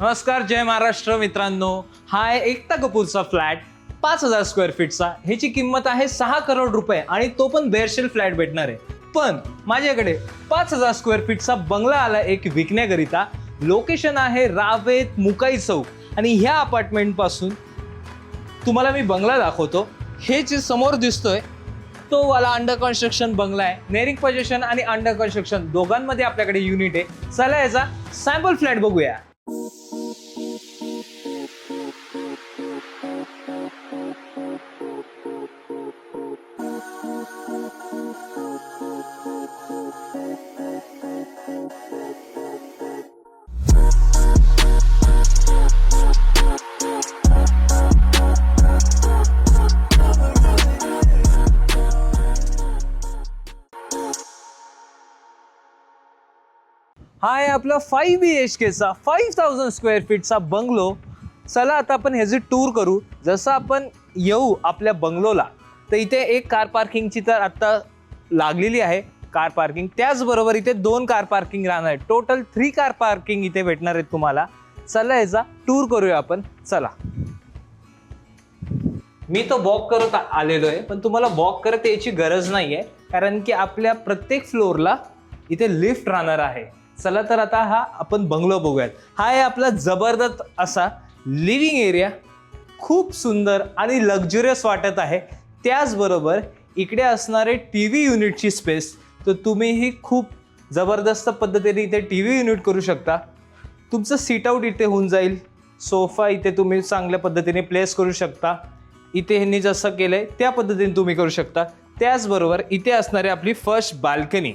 नमस्कार, जय महाराष्ट्र मित्रांनो. हा आहे एकता कपूरचा फ्लॅट 5,000 स्क्वेअर फीटचा. ह्याची किंमत आहे 6 करोड रुपये आणि तो पण बेअरशेल फ्लॅट भेटणार आहे. पण माझ्याकडे 5,000 स्क्वेअर फीटचा बंगला आला एक विकण्याकरिता. लोकेशन आहे रावेत मुकाई चौक आणि ह्या अपार्टमेंट पासून तुम्हाला मी बंगला दाखवतो. हे जे समोर दिसतोय तो वाला अंडर कन्स्ट्रक्शन बंगला आहे. नेरिंग पोझिशन आणि अंडर कन्स्ट्रक्शन दोघांमध्ये आपल्याकडे युनिट आहे. चला याचा सॅम्पल फ्लॅट बघूया. हा आहे आपला 5 BHK चा 5,000 स्क्वेअर फीटचा बंगलो. चला आता आपण ह्याची टूर करू. जसं आपण येऊ आपल्या बंगलोला तर इथे एक कार पार्किंगची तर आता लागलेली आहे कार पार्किंग. त्याचबरोबर इथे 2 कार पार्किंग राहणार आहे. टोटल 3 कार पार्किंग इथे भेटणार आहेत तुम्हाला. चला याचा टूर करूया आपण. चला. मी तो वॉक करत आलेलो आहे, पण तुम्हाला वॉक करत यायची गरज नाही आहे कारण की आपल्या प्रत्येक फ्लोअरला इथे लिफ्ट राहणार आहे. चला तर आता हा आपण बंगलो बघूयात. हा आहे आपला जबरदस्त असा लिव्हिंग एरिया. खूप सुंदर आणि लक्झरियस वाटत आहे. त्याचबरोबर इकडे असणारे TV युनिटची स्पेस, तर तुम्हीही खूप जबरदस्त पद्धतीने इथे TV युनिट करू शकता. तुमचं सीट आउट इथे होऊन जाईल. सोफा इथे तुम्ही चांगल्या पद्धतीने प्लेस करू शकता. इथे ह्यांनी जसं केलंय त्या पद्धतीने तुम्ही करू शकता. त्याचबरोबर इथे असणारी आपली फर्स्ट बाल्कनी.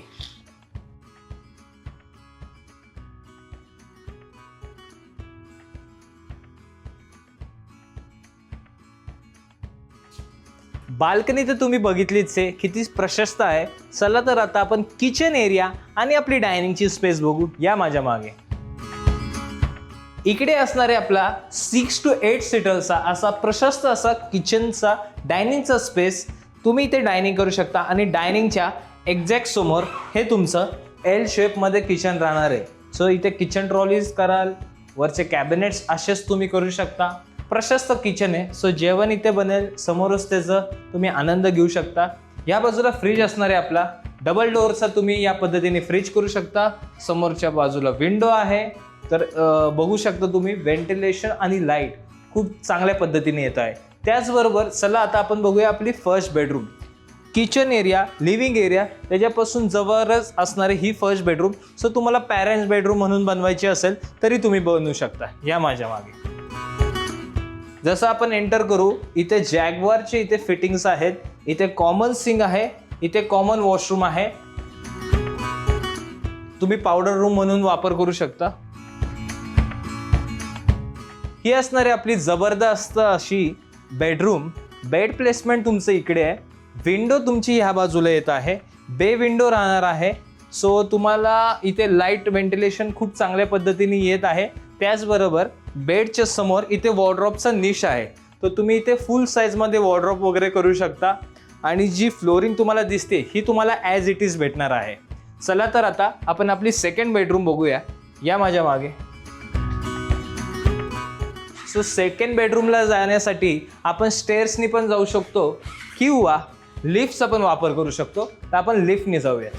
बाल्कनी तर तुम्ही बघितलीच आहे किती प्रशस्त आहे. चला तर आता आपण किचन एरिया आणि आपली डायनिंगची स्पेस बघू. या माझ्या मागे इकडे असणारे आपला 6 to 8 सीटरचा असा प्रशस्त असा किचनचा डायनिंगचा स्पेस. तुम्ही इथे डायनिंग करू शकता आणि डायनिंगच्या एक्झॅक्ट समोर हे तुमचं L शेपमध्ये किचन राहणार आहे. सो इथे किचन ट्रॉलीज कराल, वरचे कॅबिनेट्स असेच तुम्ही करू शकता. प्रशस्त किचन आहे. सो जेवण इथे बनेल, समोरच त्याचं तुम्ही आनंद घेऊ शकता. या बाजूला फ्रीज असणार आहे आपला डबल डोअरचा. तुम्ही या पद्धतीने फ्रीज करू शकता. समोरच्या बाजूला विंडो आहे, तर बघू शकता तुम्ही व्हेंटिलेशन आणि लाईट खूप चांगल्या पद्धतीने येत आहे. त्याचबरोबर चला आता आपण बघूया आपली first bedroom. Kitchen area, living area त्याच्यापासून जवळच असणारी ही फर्स्ट बेडरूम. सो तुम्हाला पॅरेंट्स बेडरूम म्हणून बनवायची असेल तरी तुम्ही बनवू शकता. या माझ्या मागे जसं आपण एंटर करू, इथे जॅग्वारचे इथे फिटिंग्स आहेत. इथे कॉमन सिंक आहे, इथे कॉमन वॉशरूम आहे. तुम्ही पावडर रूम म्हणून वापर करू शकता. ही असणारी आपली जबरदस्त अशी बेडरूम. बेड प्लेसमेंट तुमचं इकडे आहे. विंडो तुमची ह्या बाजूला येत आहे. बे विंडो राहणार आहे. सो तुम्हाला इथे लाईट व्हेंटिलेशन खूप चांगल्या पद्धतीने येत आहे. त्याचबरोबर बेडच्या समोर इथे वॉर्डरोबचा निश आहे, तर तुम्ही इथे फुल साईजमध्ये वॉर्डरोब वगैरे करू शकता. आणि जी फ्लोरिंग तुम्हाला दिसते ही तुम्हाला ॲज इट इज भेटणार आहे. चला तर आता आपण आपली सेकंड बेडरूम बघूया. या माझ्या मागे. सो सेकंड बेडरूमला जाण्यासाठी आपण स्टेअर्सनी पण जाऊ शकतो किंवा लिफ्टचा पण वापर करू शकतो. तर आपण लिफ्टने जाऊया.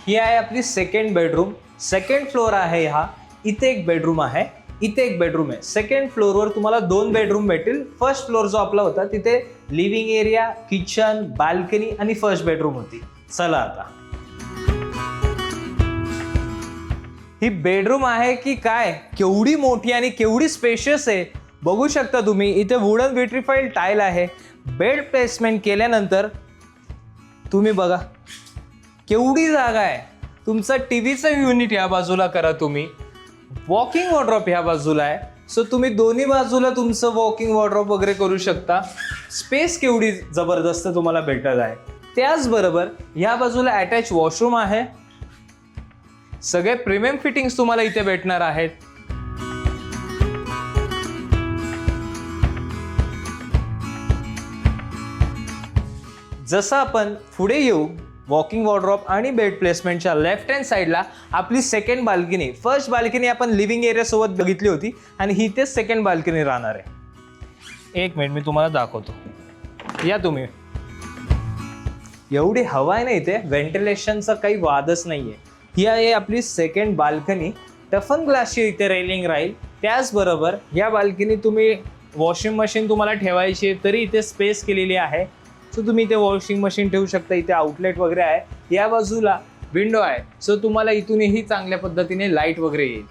ही आहे आपली सेकंड बेडरूम. सेकंड फ्लोअर आहे हा. इथे एक बेडरूम आहे, इथे एक बेडरूम आहे. सेकंड फ्लोअरवर तुम्हाला 2 बेडरूम भेटेल. फर्स्ट फ्लोअर जो आपला होता तिथे लिव्हिंग एरिया, किचन, बाल्कनी आणि फर्स्ट बेडरूम होती. चला आता ही बेडरूम आहे की काय, केवढी मोठी आणि केवढी स्पेशियस आहे बघू शकता तुम्ही. इथे वुडन विट्रीफाईड टाईल आहे. बेड प्लेसमेंट केल्यानंतर तुम्ही बघा केवढी जागा आहे. तुमचा टीव्हीचं युनिट या बाजूला करा तुम्ही. वॉकिंग वॉर्डरोब ह्या बाजूला आहे. सो तुम्ही दोन्ही बाजूला तुमचं वॉकिंग वॉर्डरोब वगैरे करू शकता. स्पेस केवढी जबरदस्त तुम्हाला भेटत आहे. त्याचबरोबर ह्या बाजूला अटॅच वॉशरूम आहे. सगळे प्रीमियम फिटिंग्स तुम्हाला इथे भेटणार आहेत. जसं आपण पुढे येऊ वॉकिंग वॉर्डरोब आणि बेड प्लेसमेंटच्या लेफ्ट हँड साईडला आपली सेकंड बाल्कनी. फर्स्ट बाल्कनी आपण लिव्हिंग एरिया सोबत बघितली होती आणि ही ते सेकंड बाल्कनी राहणार आहे. एक मिनिट मी तुम्हाला दाखवतो. या तुम्ही. एवढी हवा आहे ना इथे, व्हेंटिलेशनचा काही वादच नाहीये. ही आहे आपली सेकंड बाल्कनी. टफन ग्लासची इथे रेलिंग राहील. त्याचबरोबर या बाल्कनी तुम्ही वॉशिंग मशीन तुम्हाला ठेवायची तरी इथे स्पेस केलेली आहे. सो तुम्ही इथे वॉशिंग मशीन ठेवू शकता. इथे आउटलेट वगैरे आहे. या बाजूला विंडो आहे. सो तुम्हाला इथूनही चांगल्या पद्धतीने लाईट वगैरे येईल.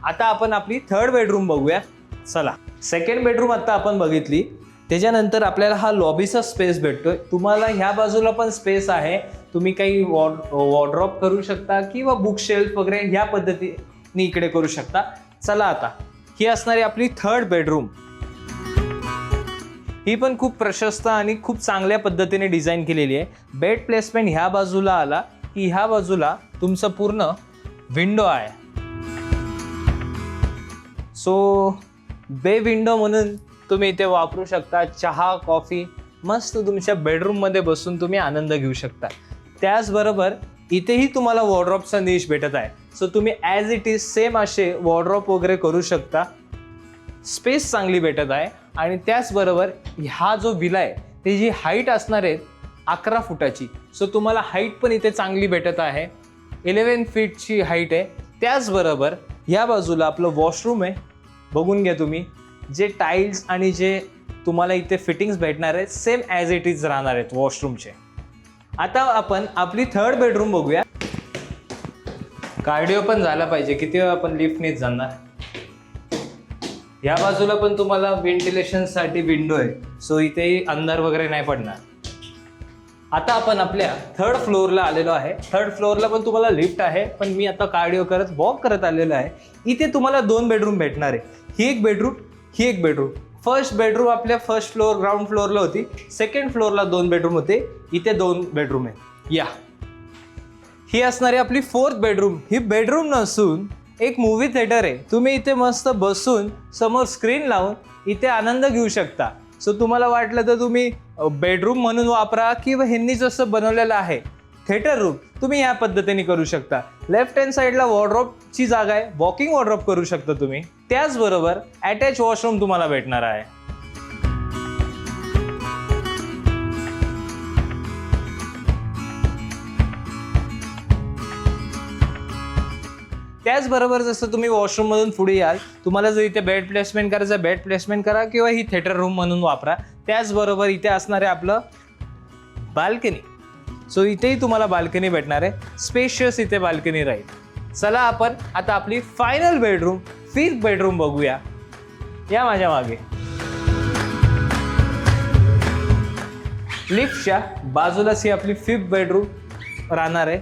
आता आपण आपली थर्ड बेडरूम बघूया. चला. सेकंड बेडरूम आता आपण बघितली. त्याच्यानंतर आपल्याला हा लॉबीचा स्पेस भेटतोय. तुम्हाला ह्या बाजूला पण स्पेस आहे. तुम्ही काही वॉर्डरोब करू शकता किंवा बुक शेल्फ वगैरे ह्या पद्धतीने इकडे करू शकता. चला आता ही असणारी आपली थर्ड बेडरूम. ही पण खूप प्रशस्त आणि खूप चांगल्या पद्धतीने डिझाईन केलेली आहे. बेड प्लेसमेंट ह्या बाजूला आला की ह्या बाजूला तुमचं पूर्ण विंडो आहे. सो बे विंडो म्हणून तुम्ही इथे वापरू शकता. चहा कॉफी मस्त तुमच्या बेडरूममध्ये बसून तुम्ही आनंद घेऊ शकता. त्याचबरोबर इथेही तुम्हाला वॉर्डरोबचा निश भेटत आहे. सो तुम्ही ॲज इट इज सेम असे वॉर्डरोब वगैरे करू शकता. स्पेस चांगली भेटत आहे. आणि त्याचबरोबर हा जो विला आहे त्याची हाईट असणार आहे 11 फुटाची. सो तुम्हाला हाईट पण इथे चांगली भेटत आहे. 11 फीटची हाईट आहे. त्याचबरोबर या बाजूला आपलं वॉशरूम आहे. बघून घ्या तुम्ही. जे टाईल्स आणि जे तुम्हाला इथे फिटिंग्स भेटणार आहेत सेम ॲज इट इज राहणार आहेत वॉशरूमचे. आता आपण आपली थर्ड बेडरूम बघूया. कार्डिओ पण झाला पाहिजे. किती वेळ आपण लिफ्टनेच जाणार. या बाजूला पण तुम्हाला व्हेंटिलेशनसाठी विंडो आहे. सो इथेही अंधार वगैरे नाही पडणार. आता आपण आपल्या थर्ड फ्लोअरला आलेलो आहे. थर्ड फ्लोअरला पण तुम्हाला लिफ्ट आहे. पण मी आता कार्डिओ करत वॉक करत आलेलो आहे. इथे तुम्हाला 2 बेडरूम भेटणार आहे. ही एक बेडरूम, ही एक बेडरूम. फर्स्ट बेडरूम आपल्या फर्स्ट फ्लोअर ग्राउंड फ्लोअरला होती. सेकंड फ्लोअरला 2 बेडरूम होते. इथे 2 बेडरूम आहे. या ही असणारी आपली फोर्थ बेडरूम. ही बेडरूम नसून एक मूवी थिएटर आहे. तुम्ही इथे मस्त बसून समोर स्क्रीन लावून इथे आनंद घेऊ शकता. सो तुम्हाला वाटलं तर तुम्ही बेडरूम म्हणून वापरा किंवा ह्यांनी जसं बनवलेलं आहे थिएटर रूम तुम्ही या पद्धतीने करू शकता. लेफ्ट हँड साईडला वॉर्डरोबची जागा आहे. वॉकिंग वॉर्डरोब करू शकता तुम्ही. त्याचबरोबर अटॅच वॉशरूम तुम्हाला भेटणार आहे. त्याचबरोबर जसं तुम्ही वॉशरूममधून पुढे याल तुम्हाला जर इथे बेड प्लेसमेंट करायचं बेड प्लेसमेंट करा किंवा ही थिएटर रूम म्हणून वापरा. त्याचबरोबर इथे असणार आहे आपलं बाल्कनी. सो इथेही तुम्हाला बाल्कनी भेटणार आहे. स्पेशियस इथे बाल्कनी राहील. चला आपण आता आपली फायनल बेडरूम फिफ्थ बेडरूम बघूया. या माझ्या मागे. लिफ्टच्या बाजूलाच ही आपली फिफ्थ बेडरूम राहणार आहे.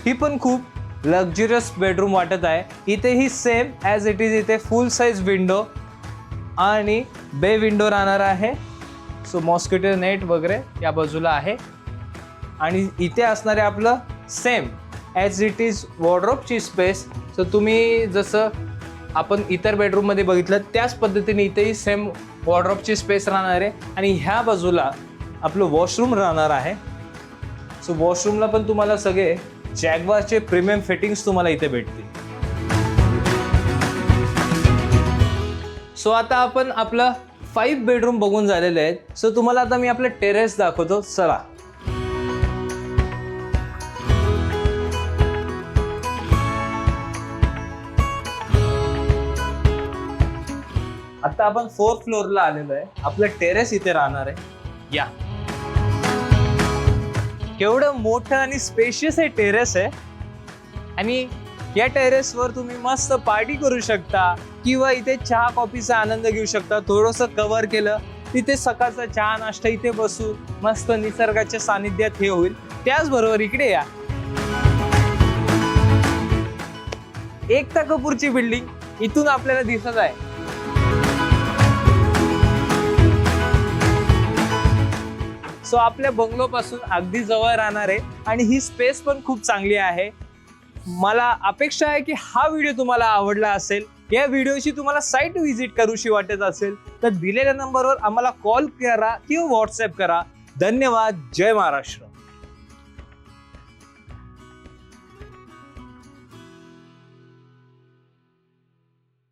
ही पण खूप लक्झरियस बेडरूम वाटत आहे. इथेही सेम ॲज इट इज इथे फुल साईज विंडो आणि बे विंडो राहणार आहे. सो मॉस्किटो नेट वगैरे या बाजूला आहे. आणि इथे असणारे आपलं सेम ॲज इट इज वॉर्डरोबची स्पेस. सो तुम्ही जसं आपण इतर बेडरूममध्ये बघितलं त्याच पद्धतीने इथेही सेम वॉर्डरोबची स्पेस राहणार आहे. आणि ह्या बाजूला आपलं वॉशरूम राहणार आहे. सो वॉशरूमला पण तुम्हाला सगळे जॅग्वारचे प्रीमियम फिटिंग्स तुम्हाला इथे भेटतील. सो आता आपण आपलं 5 बेडरूम बघून झालेले आहेत. सो तुम्हाला आता मी आपलं टेरेस दाखवतो. चला. आता आपण 4th फ्लोअरला आलेलो आहे. आपलं टेरेस इथे राहणार आहे. या केवढं मोठं आणि स्पेशियस हे टेरेस आहे. आणि या टेरेसवर तुम्ही मस्त पार्टी करू शकता किंवा इथे चहा कॉफीचा आनंद घेऊ शकता. थोडंसं कव्हर केलं तिथे सकाळचा चहा नाश्ता इथे बसून मस्त निसर्गाच्या सानिध्यात हे होईल. त्याचबरोबर इकडे या. एकता कपूरची बिल्डिंग इथून आपल्याला दिसत आहे. सो आपल्या बंगलो पासून अगदी जवळ राहणार आहे आणि ही स्पेस पण खूप चांगली आहे. मला अपेक्षा आहे की हा व्हिडिओ तुम्हाला आवडला असेल. या व्हिडिओची तुम्हाला साईट व्हिजिट करूशी वाटत असेल तर दिलेल्या नंबरवर आम्हाला कॉल करा किंवा व्हॉट्सअप करा. धन्यवाद. जय महाराष्ट्र.